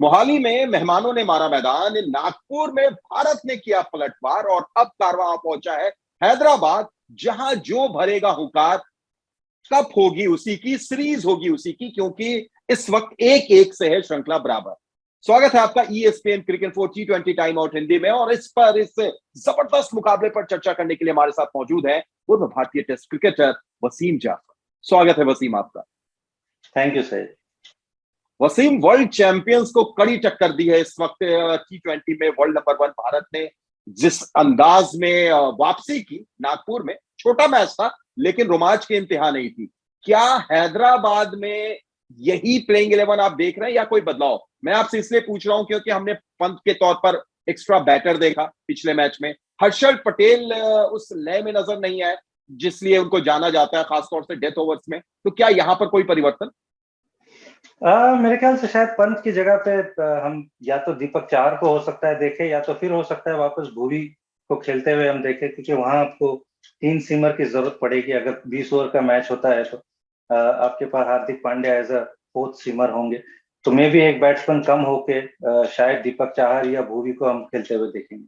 मोहाली में मेहमानों ने मारा मैदान, नागपुर में भारत ने किया पलटवार और अब कारवां पहुंचा है हैदराबाद, जहां जो भरेगा हुंकार, कप होगी उसी की, सीरीज होगी उसी की, क्योंकि इस वक्त एक एक से है श्रृंखला बराबर। स्वागत है आपका ESPN cricket for T20 time out Hindi में, और इस जबरदस्त मुकाबले पर चर्चा करने के लिए हमारे साथ मौजूद है पूर्व भारतीय टेस्ट क्रिकेटर वसीम जाफर। स्वागत है वसीम आपका। Thank you sir. Wasim, world champions को कड़ी टक्कर दी है इस वक्त T20 में। वर्ल्ड नंबर 1 भारत ने जिस अंदाज में वापसी की नागपुर में, छोटा मैच था लेकिन रोमांच की इंतहा नहीं थी। क्या हैदराबाद में यही प्लेइंग 11 आप देख रहे हैं या कोई बदलाव? मैं आपसे इसलिए पूछ रहा हूं क्योंकि हमने पंत के तौर पर एक्स्ट्रा बैटर देखा पिछले मैच में। हर्षल पटेल उस लय में नजर नहीं आए जिसलिए उनको जाना जाता है, खासतौर से डेथ ओवर्स में। तो क्या यहां पर कोई परिवर्तन? मेरे ख्याल से शायद पंत की जगह पे हम या तो दीपक चाहर को हो सकता है देखें, या तो फिर हो सकता है वापस भुवी को खेलते हुए हम देखें, क्योंकि वहां आपको 3 सीमर की जरूरत पड़ेगी। अगर 20 ओवर का मैच होता है तो आपके पास Hardik Pandya as a 4th seamer होंगे, तो मे भी एक बैट्समैन कम होके शायद दीपक चाहर या भुवी को हम खेलते हुए देखेंगे।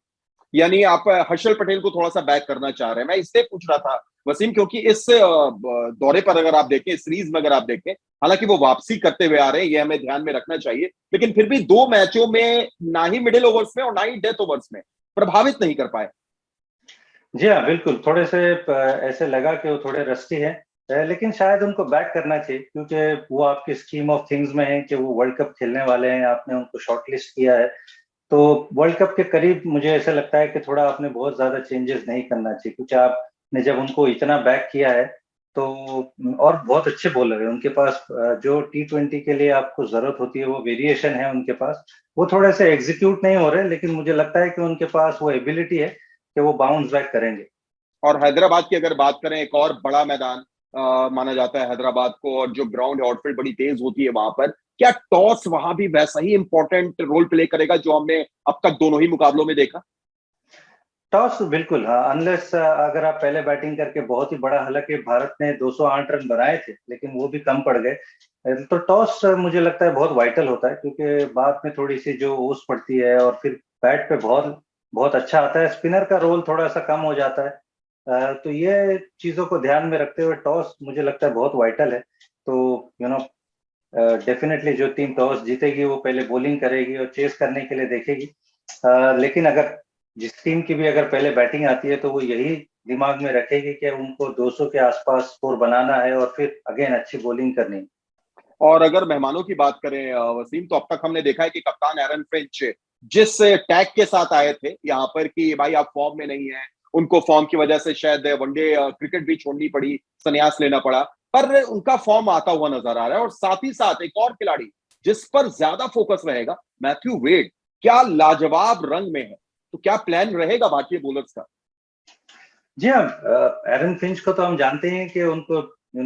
यानी आप हर्षल पटेल को थोड़ा सा बैक करना चाह रहे हैं। मैं इसलिए पूछ रहा था वसीम, क्योंकि इस दौरे पर अगर आप देखें, सीरीज में अगर आप देखें, हालांकि वो वापसी करते हुए आ रहे हैं, ये हमें ध्यान में रखना चाहिए, लेकिन फिर भी 2 मैचों में ना ही मिडिल ओवर्स में और ना ही डेथ ओवर्स में प्रभावित नहीं कर पाए। जी हाँ, बिल्कुल। थोड़े से ऐसे लगा कि वो थोड़े रस्टी है, लेकिन शायद उनको बैक करना चाहिए, क्योंकि वो आपकी स्कीम ऑफ थिंग्स में है कि वो वर्ल्ड कप खेलने वाले हैं, आपने उनको शॉर्टलिस्ट किया है। तो वर्ल्ड कप के करीब मुझे ऐसा लगता है कि थोड़ा आपने बहुत ज्यादा चेंजेस नहीं करना चाहिए, क्योंकि आपने जब उनको इतना बैक किया है तो, और बहुत अच्छे बॉलर है उनके पास, जो T20 के लिए आपको जरूरत होती है वो वेरिएशन है उनके पास। वो थोड़े से एग्जीक्यूट नहीं हो रहे, लेकिन मुझे लगता है कि उनके पास वो एबिलिटी है कि वो बाउंस बैक करेंगे। और हैदराबाद की अगर बात करें, एक और बड़ा मैदान माना जाता है हैदराबाद को, और जो ग्राउंड है आउटफील्ड बड़ी तेज होती है वहां पर। क्या टॉस वहां भी वैसा ही इंपॉर्टेंट रोल प्ले करेगा जो हमने अब तक दोनों ही मुकाबलों में देखा? टॉस बिल्कुल, हाँ। अनलेस अगर आप पहले बैटिंग करके बहुत ही बड़ा, हालांकि भारत ने 208 रन बनाए थे लेकिन वो भी कम पड़ गए, तो टॉस मुझे लगता है बहुत वाइटल होता है, क्योंकि बाद में थोड़ी सी जो ओस पड़ती है और फिर बैट पे बहुत बहुत अच्छा आता है, स्पिनर का रोल थोड़ा सा कम हो जाता है। तो ये चीजों को ध्यान में रखते हुए टॉस मुझे लगता है बहुत वाइटल है। तो यू नो डेफिनेटली जो टीम टॉस जीतेगी वो पहले बॉलिंग करेगी और चेस करने के लिए देखेगी। लेकिन अगर जिस टीम की भी अगर पहले बैटिंग आती है तो वो यही दिमाग में रखेगी कि उनको 200 के आसपास स्कोर बनाना है और फिर अगेन अच्छी बॉलिंग करनी है। और अगर मेहमानों की बात करें वसीम, तो अब तक हमने देखा है कि कप्तान एरन फिंच जिस टैग के साथ आए थे यहाँ पर कि भाई आप फॉर्म में नहीं है, उनको फॉर्म की वजह से शायद वनडे क्रिकेट भी छोड़नी पड़ी, संन्यास लेना पड़ा, पर उनका फॉर्म आता हुआ नजर आ रहा है। और साथ ही साथ एक और खिलाड़ी जिस पर ज्यादा फोकस रहेगा, मैथ्यू वेड, क्या लाजवाब रंग में है। तो क्या प्लान रहेगा भारतीय बॉलर्स का? जी हाँ, एरन फिंच को तो हम जानते हैं कि उनको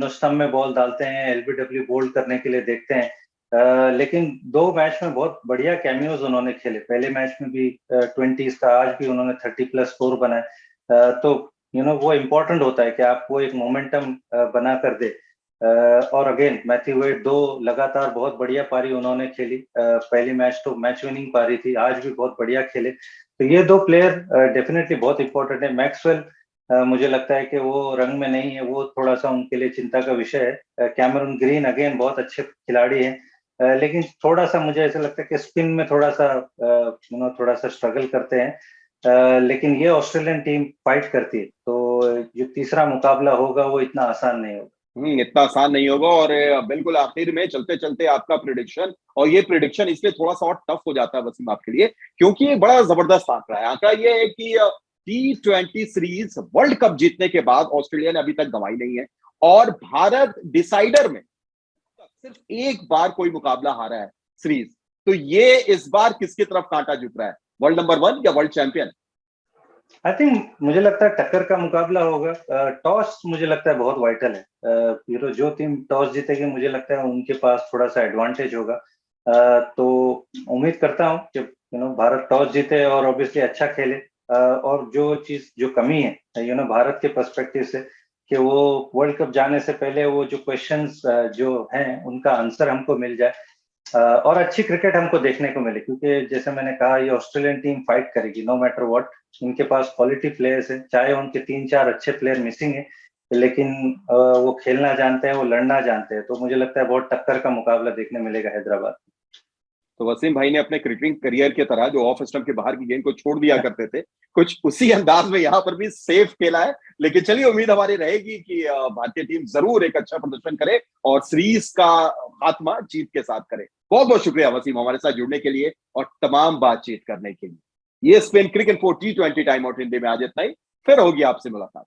स्टंप में बॉल डालते हैं, एलबीडब्ल्यू बोल्ड करने के लिए देखते हैं। लेकिन 2 मैच में बहुत बढ़िया कैमियोज उन्होंने खेले। पहले मैच में भी 20s का, आज भी उन्होंने 30+ स्कोर बनाए। तो वो इम्पोर्टेंट होता है कि आपको एक मोमेंटम बना कर दे। और अगेन मैथ्यू वेड 2 लगातार बहुत बढ़िया पारी उन्होंने खेली। पहली मैच तो मैच विनिंग पारी थी, आज भी बहुत बढ़िया खेले। तो ये 2 प्लेयर डेफिनेटली बहुत इंपॉर्टेंट है। मैक्सवेल मुझे लगता है कि वो रंग में नहीं है, वो थोड़ा सा उनके लिए चिंता का विषय है। कैमरून ग्रीन अगेन बहुत अच्छे खिलाड़ी हैं, लेकिन थोड़ा सा मुझे ऐसा लगता है कि स्पिन में थोड़ा सा थोड़ा सा स्ट्रगल करते हैं। लेकिन ये ऑस्ट्रेलियन टीम फाइट करती है, तो जो तीसरा मुकाबला होगा वो इतना आसान नहीं होगा। इतना आसान नहीं होगा। और बिल्कुल आखिर में चलते चलते आपका प्रिडिक्शन, और ये प्रिडिक्शन इसलिए थोड़ा सा और टफ हो जाता है वसीम आपके लिए, क्योंकि ये बड़ा जबरदस्त आंकड़ा है। आंकड़ा ये है कि T20 सीरीज वर्ल्ड कप जीतने के बाद ऑस्ट्रेलिया ने अभी तक गंवाई नहीं है, और भारत डिसाइडर में सिर्फ एक बार कोई मुकाबला हारा है सीरीज। तो ये इस बार किसकी तरफ कांटा झुक रहा है, वर्ल्ड नंबर 1 या वर्ल्ड चैंपियन? आई थिंक मुझे लगता है टक्कर का मुकाबला होगा। टॉस मुझे लगता है बहुत वाइटल है। जो टीम टॉस जीतेगी मुझे लगता है उनके पास थोड़ा सा एडवांटेज होगा। तो उम्मीद करता हूँ कि भारत टॉस जीते और ऑब्वियसली अच्छा खेले। और जो चीज जो कमी है भारत के पर्सपेक्टिव से, कि वो वर्ल्ड कप जाने से पहले वो जो क्वेश्चंस जो हैं उनका आंसर हमको मिल जाए। और अच्छी क्रिकेट हमको देखने को मिली, क्योंकि जैसे मैंने कहा ये ऑस्ट्रेलियन टीम फाइट करेगी नो मैटर व्हाट। इनके पास क्वालिटी प्लेयर्स है, चाहे उनके 3-4 अच्छे प्लेयर मिसिंग है, लेकिन वो खेलना जानते हैं, वो लड़ना जानते हैं। तो मुझे लगता है बहुत टक्कर का मुकाबला देखने मिलेगा हैदराबाद। तो वसीम भाई ने अपने क्रिकेटिंग करियर की तरह जो ऑफ स्टंप के बाहर की गेंद को छोड़ दिया करते थे, कुछ उसी अंदाज में यहाँ पर भी सेफ खेला है। लेकिन चलिए, उम्मीद हमारी रहेगी कि भारतीय टीम जरूर एक अच्छा प्रदर्शन करे और सीरीज का खात्मा जीत के साथ करे। बहुत बहुत शुक्रिया वसीम, हमारे साथ जुड़ने के लिए और तमाम बातचीत करने के लिए। ये Spain cricket 4 T20 time out Hindi में आज इतना ही। फिर होगी आपसे मुलाकात।